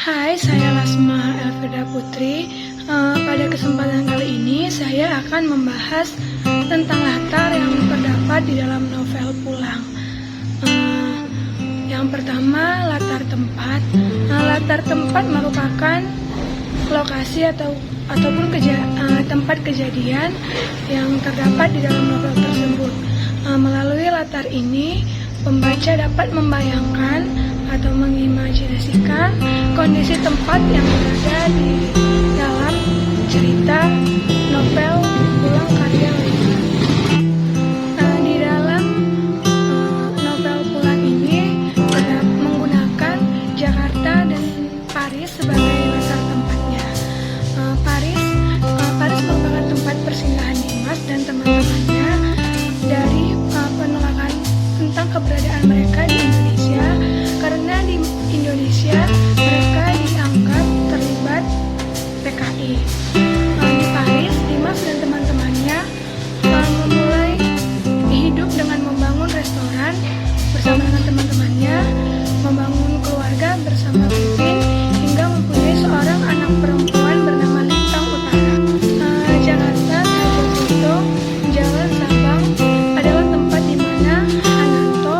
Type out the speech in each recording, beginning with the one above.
Hai, saya Lasma Elvira Putri. Pada kesempatan kali ini saya akan membahas tentang latar yang terdapat di dalam novel Pulang. Yang pertama, latar tempat. Latar tempat merupakan lokasi ataupun tempat kejadian yang terdapat di dalam novel tersebut. Melalui latar ini, pembaca dapat membayangkan atau mengimajinasikan kondisi tempat yang berada di dalam cerita novel Pulang karya Lina. Di dalam novel Pulang ini menggunakan Jakarta dan Paris sebagai latar tempatnya. Paris merupakan tempat persinggahan Dimas dan teman-temannya dari penolakan tentang keberadaan mereka di Indonesia, karena di Indonesia mereka dianggap terlibat PKI. Di Paris, Dimas dan teman-temannya memulai hidup dengan membangun restoran bersama dengan teman-temannya, membangun keluarga bersama Pipin, hingga mempunyai seorang anak perempuan bernama Lintang Utara. Jakarta, Mojokerto, Jalan Sabang adalah tempat di mana Hananto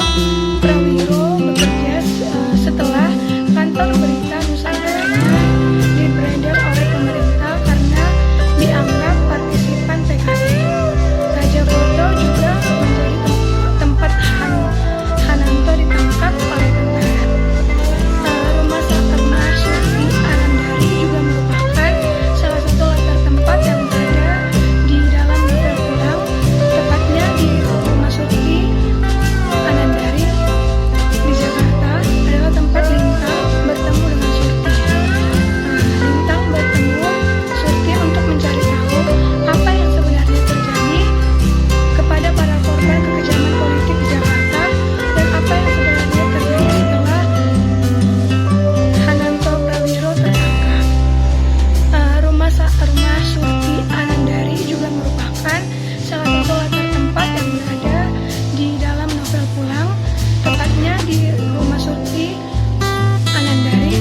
Prawiro bekerja setelah kantor berita Nusantara diberedar oleh pemerintah karena dianggap partisipan PKI. Mojokerto juga menjadi tempat Hananto ditangkap oleh tentara. Rumah Sakti Surti Anandari juga merupakan salah satu latar tempat yang berada di dalam novel Pulang, tepatnya di Rumah Surti Anandari di Jakarta adalah tempat Lintang bertemu dengan Surti. Lintang bertemu Surti untuk mencari tahu apa yang sebenarnya terjadi kepada para korban kekejaman politik di Jakarta dan apa yang sebenarnya terjadi setelah Hananto Prawiro tertangkap. Rumah Surti Anandari juga merupakan salah satu latar tempat yang berada di dalam novel Pulang, tepatnya di Rumah Surti Anandari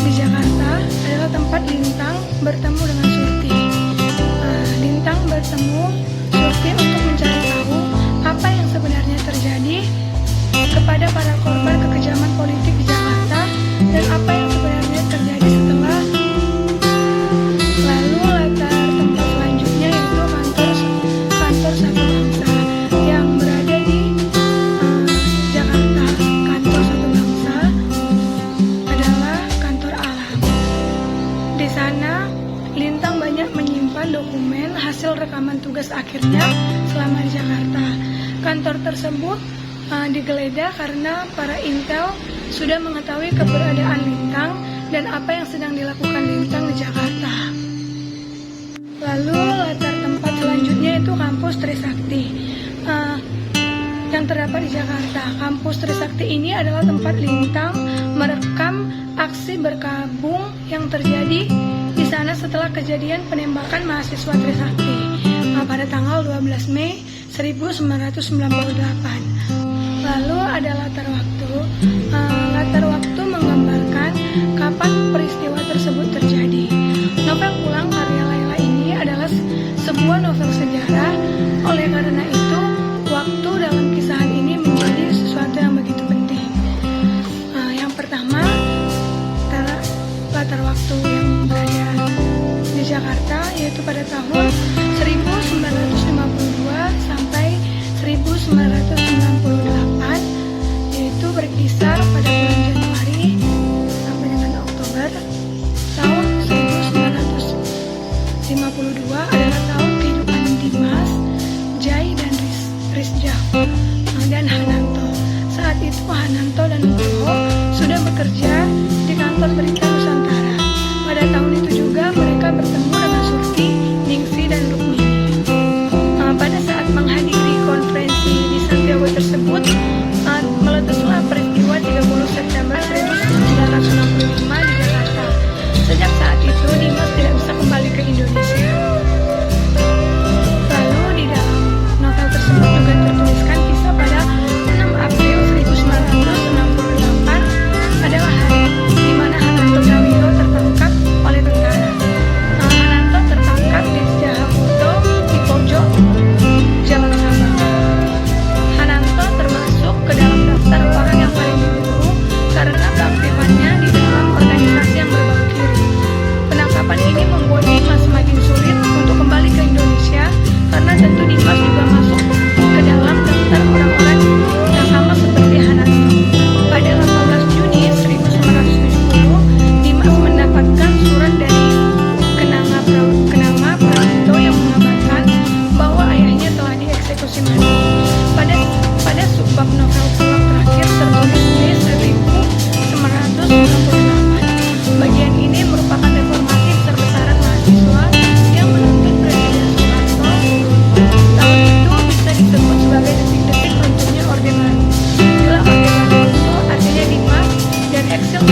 di Jakarta adalah tempat Lintang bertemu dengan Surti. Lintang bertemu Surti untuk mencari tahu apa yang sebenarnya terjadi kepada para korban kekejaman politik di Jakarta dan apa yang sebenarnya terjadi setelah. Lalu latar tempat selanjutnya yaitu kantor Satu Bangsa yang berada di Jakarta. Kantor Satu Bangsa adalah kantor alam. Di sana Lintang banyak menyimpan dokumen hasil rekaman tugas akhirnya selama di Jakarta. Kantor tersebut digeledah karena para intel sudah mengetahui keberadaan Lintang dan apa yang sedang dilakukan Lintang di Jakarta. Lalu latar tempat selanjutnya itu kampus Trisakti yang terdapat di Jakarta. Kampus Trisakti ini adalah tempat Lintang merekam aksi berkabung yang terjadi di sana setelah kejadian penembakan mahasiswa Trisakti pada tanggal 12 Mei 1998. Lalu ada latar waktu. Latar waktu menggambarkan kapan peristiwa tersebut terjadi. Novel Pulang karya Laila ini adalah sebuah novel sejarah. Oleh karena itu, waktu dalam kisahan ini menjadi sesuatu yang begitu penting. Yang pertama, latar waktu yang berada di Jakarta yaitu pada tahun 1952 sampai 1998, yaitu berkisar pada bulan Januari sampai dengan Oktober. Tahun 1952 adalah tahun kehidupan Dimas, Jai dan Rizjah dan Hananto. Saat itu Hananto dan Nugroho sudah bekerja di kantor berita Nusantara. Pada tahun itu juga mereka bertemu dengan Surti, Ningsi dan Rukmini. Pada saat menghadiri konferensi di Santiago tersebut, meletuslah peristiwa 30 September 1965 di Jakarta. Sejak saat itu Dimas tidak bisa kembali ke Indonesia. Lalu di dalam novel tersebut juga tertuliskan kisah pada 6 April 1968 adalah hari di mana Hananto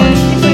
politik